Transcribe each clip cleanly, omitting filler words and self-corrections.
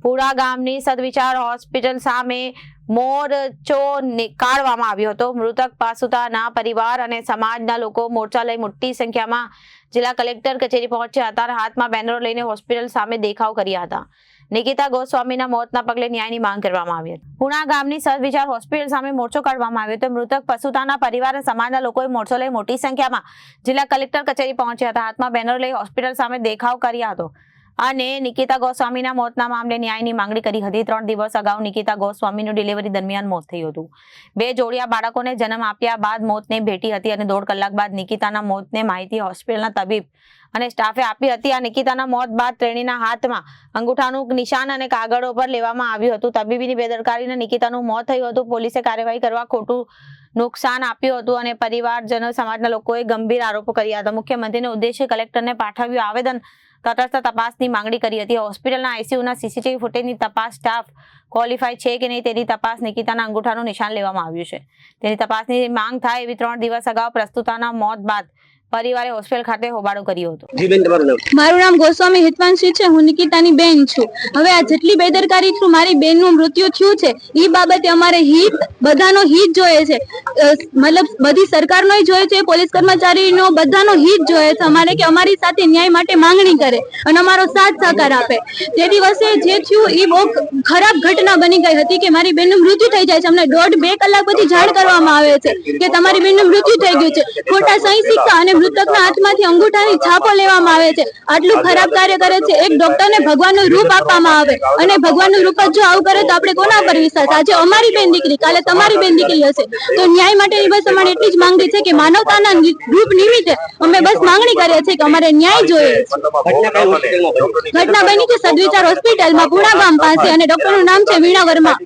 પુરા ગામની સદવિચાર હોસ્પિટલ સામે મોરચો નીકાળવામાં આવ્યો હતો। મૃતક પાસુતાના પરિવાર અને સમાજના લોકો મોરચા લઈ મોટી સંખ્યામાં જિલ્લા કલેક્ટર કચેરી પહોંચ્યા હતા અને હાથમાં બેનરો લઈને હોસ્પિટલ સામે દેખાવ કર્યા હતા। નિકિતા ગોસ્વામીના મોતના પગલે ન્યાયની માંગ કરવામાં આવી હતી। પુણા ગામની સદવિચાર હોસ્પિટલ સામે મોરચો કાઢવામાં આવ્યો હતો। મૃતક પસુતાના પરિવાર અને સમાજના લોકોએ મોરચો લઈ મોટી સંખ્યામાં જિલ્લા કલેક્ટર કચેરી પહોંચ્યા હતા। હાથમાં બેનરો લઈ હોસ્પિટલ સામે દેખાવ કર્યા હતો અને નિકિતા ગોસ્વામીના મોતના મામલે ન્યાયની માંગણી કરી હતી। 3 દિવસ અગાઉ નિકિતા ગોસ્વામીનું ડિલિવરી દરમિયાન મોત થયું હતું। 2 જોડિયા બાળકોને જન્મ આપ્યા બાદ મોતને ભેટી હતી અને 1.5 કલાક બાદ નિકિતાના મોતને માહિતી હોસ્પિટલના તબીબ અને સ્ટાફે આપી હતી। આ નિકિતાના મોત બાદ ત્રણેયના હાથમાં અંગૂઠાનું નિશાન અને કાગળો પર લેવામાં આવ્યું હતું। તબીબીની બેદરકારીને નિકિતાનું મોત થયું હતું। પોલીસે કાર્યવાહી કરવા ખોટું નુકસાન આપ્યું હતું અને પરિવારજનો સમાજના લોકોએ ગંભીર આરોપો કર્યા હતા। મુખ્યમંત્રીને ઉદ્દેશ્ય કલેક્ટરને પાઠવ્યું આવેદન તટસ્થ તપાસની માંગણી કરી હતી। હોસ્પિટલના આઈસીયુના સીસીટીવી ફૂટેજની તપાસ સ્ટાફ ક્વોલિફાઈડ છે કે નહીં તેની તપાસ નિકિતાના અંગૂઠાનું નિશાન લેવામાં આવ્યું છે તેની તપાસની માંગ થાય એવી 3 દિવસ અગાઉ પ્રસ્તુતાના મોત બાદ પરિવારે હોસ્પિટલ ખાતે હોબાળો કર્યો હતો। જી બેન, તમારું નામ? મારું નામ ગોસ્વામી હિતવાંશી છે। હું નિકિતાની બેન છું। હવે આ જેટલી બેદરકારી થયું મારી બેનનું મૃત્યુ થયું છે એ બાબતે અમારે હિત બધાનો હિત જોઈએ છે। મતલબ બધી સરકારનોય જોઈએ છે, પોલીસ કર્મચારીનો બધાનો હિત જોઈએ છે અમારે કે અમારી સાથે ન્યાય માટે માંગણી કરે અને અમારો સાથ સહકાર આપે। તે દિવસે જે થયું એ બહુ ખરાબ ઘટના બની ગઈ હતી કે મારી બેનનું મૃત્યુ થઈ જાય છે। અમને 1.5-2 કલાક પછી જાણ કરવામાં આવે છે કે તમારી બેનનું મૃત્યુ થઈ ગયું છે। ખોટા સહી સિક્કા અને મૃતકના હાથમાંથી અંગૂઠાની છાપો લેવામાં આવે છે। આટલું ખરાબ કાર્ય કરે છે। એક ડોક્ટરને ભગવાનનું રૂપ આપવામાં આવે અને ભગવાનનું રૂપ જ જો આવું કરે તો આપણે કોના પર વિશ્વાસ? આજે અમારી બેન દીકરી, કાલે તમારી બેન દીકરી હશે તો ન્યાય માટેની બસ અમારે એટલી જ માંગણી છે કે માનવતાના રૂપ નિમિત્તે અમે બસ માંગણી કરીએ છીએ કે અમારે ન્યાય જોઈએ છે। ઘટના બની છે સદવિચાર હોસ્પિટલમાં પુણા ગામ પાસે અને ડોક્ટરનું નામ છે વીણા વર્મા।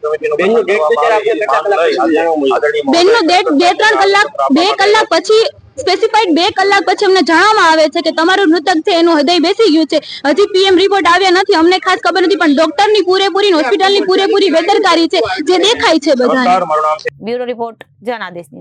બેનનું ડેટ 2 કલાક પછી સ્પેસિફાઈડ 2 કલાક પછી અમને જાણવામાં આવે છે કે તમારું મૃતક છે એનું હૃદય બેસી ગયું છે। હજી પીએમ રિપોર્ટ આવ્યા નથી, અમને ખાસ ખબર નથી, પણ ડોક્ટરની પૂરેપૂરી હોસ્પિટલની પૂરેપૂરી બેદરકારી છે જે દેખાય છે બધાને। Bureau report Janadesh.